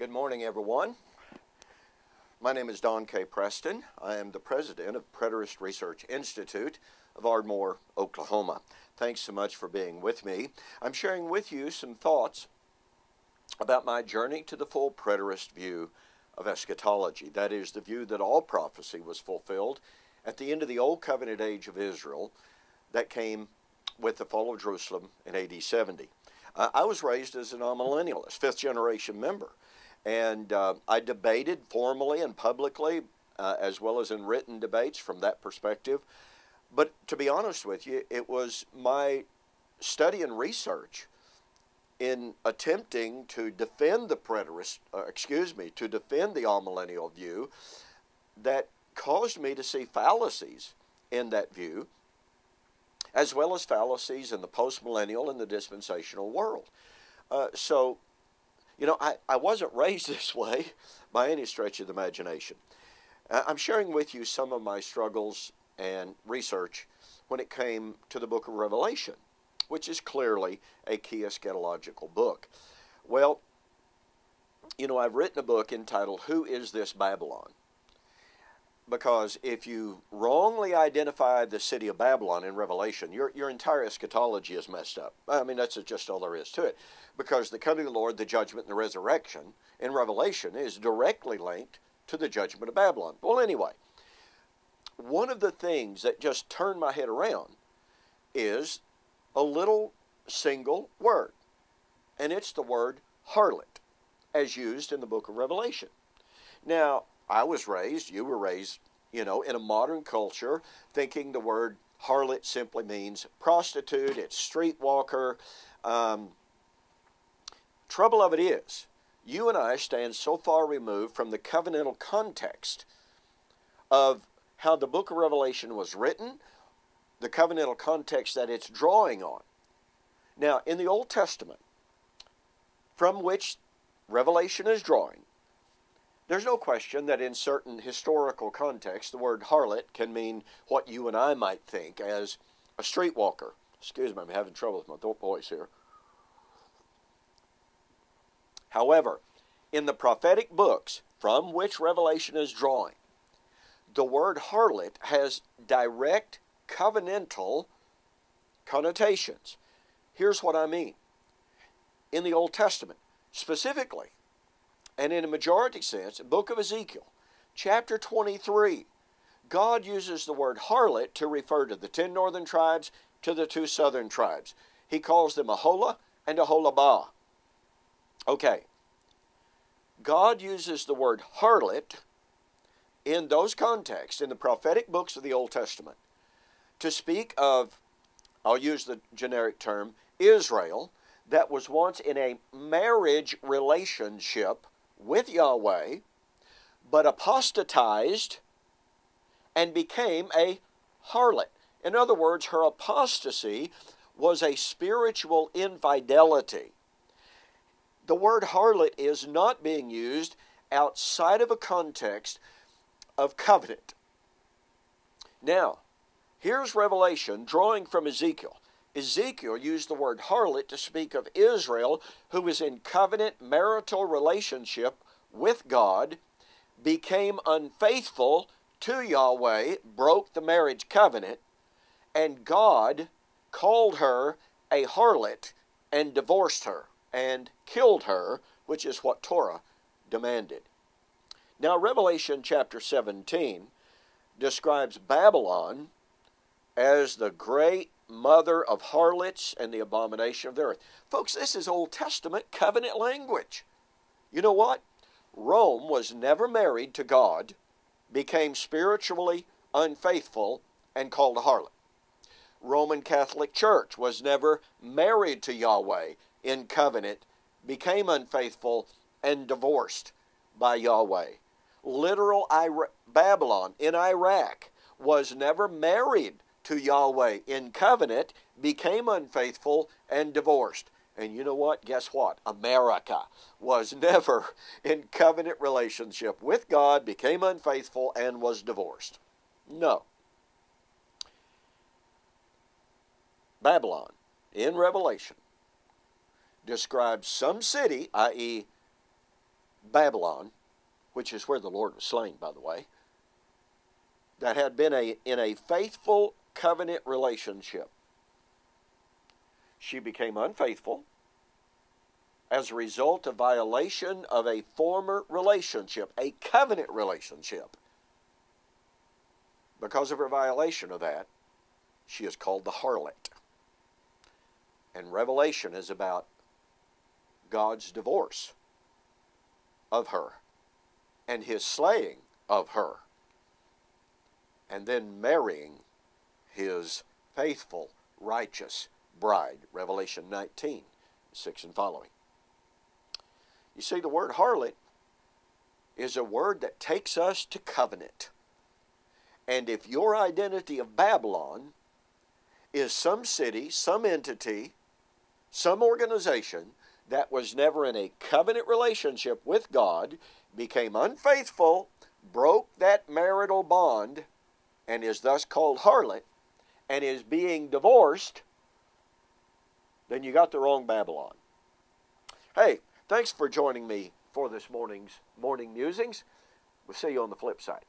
Good morning, everyone. My name is Don K. Preston. I am the president of Preterist Research Institute of Ardmore, Oklahoma. Thanks so much for being with me. I'm sharing with you some thoughts about my journey to the full preterist view of eschatology. That is, the view that all prophecy was fulfilled at the end of the Old Covenant age of Israel that came with the fall of Jerusalem in AD 70. I was raised as an amillennialist, fifth-generation member. And I debated formally and publicly, as well as in written debates from that perspective. But to be honest with you, it was my study and research in attempting to defend the to defend the amillennial view that caused me to see fallacies in that view, as well as fallacies in the postmillennial and the dispensational world. You know, I wasn't raised this way by any stretch of the imagination. I'm sharing with you some of my struggles and research when it came to the book of Revelation, which is clearly a key eschatological book. Well, you know, I've written a book entitled, Who is This Babylon? Because if you wrongly identify the city of Babylon in Revelation, your entire eschatology is messed up. I mean, that's just all there is to it. Because the coming of the Lord, the judgment, and the resurrection in Revelation is directly linked to the judgment of Babylon. Well, anyway, one of the things that just turned my head around is a little single word. And it's the word harlot, as used in the book of Revelation. Now, I was raised, you were raised, you know, in a modern culture, thinking the word harlot simply means prostitute, it's streetwalker. Trouble of it is, you and I stand so far removed from the covenantal context of how the book of Revelation was written, the covenantal context that it's drawing on. Now, in the Old Testament, from which Revelation is drawing, there's no question that in certain historical contexts, the word harlot can mean what you and I might think as a streetwalker. Excuse me, I'm having trouble with my voice here. However, in the prophetic books from which Revelation is drawing, the word harlot has direct covenantal connotations. Here's what I mean. In the Old Testament, specifically, and in a majority sense, the book of Ezekiel, chapter 23, God uses the word harlot to refer to the 10 northern tribes, to the 2 southern tribes. He calls them Aholah and Aholabah. Okay. God uses the word harlot in those contexts, in the prophetic books of the Old Testament, to speak of, I'll use the generic term, Israel, that was once in a marriage relationship with Yahweh, but apostatized and became a harlot. In other words, her apostasy was a spiritual infidelity. The word harlot is not being used outside of a context of covenant. Now, here's Revelation drawing from Ezekiel. Ezekiel used the word harlot to speak of Israel, who was in covenant marital relationship with God, became unfaithful to Yahweh, broke the marriage covenant, and God called her a harlot and divorced her and killed her, which is what Torah demanded. Now, Revelation chapter 17 describes Babylon as the great mother of harlots and the abomination of the earth. Folks, this is Old Testament covenant language. You know what? Rome was never married to God, became spiritually unfaithful, and called a harlot. Roman Catholic Church was never married to Yahweh in covenant, became unfaithful, and divorced by Yahweh. Literal Babylon in Iraq was never married to Yahweh in covenant, became unfaithful, and divorced. And you know what? Guess what? America was never in covenant relationship with God, became unfaithful, and was divorced. No. Babylon, in Revelation, describes some city, i.e. Babylon, which is where the Lord was slain, by the way, that had been in a faithful covenant relationship. She became unfaithful as a result of violation of a former relationship, a covenant relationship. Because of her violation of that, she is called the harlot. And Revelation is about God's divorce of her and his slaying of her, and then marrying his faithful, righteous bride. Revelation 19, 6 and following. You see, the word harlot is a word that takes us to covenant. And if your identity of Babylon is some city, some entity, some organization that was never in a covenant relationship with God, became unfaithful, broke that marital bond, and is thus called harlot, and is being divorced, then you got the wrong Babylon. Hey, thanks for joining me for this morning's morning musings. We'll see you on the flip side.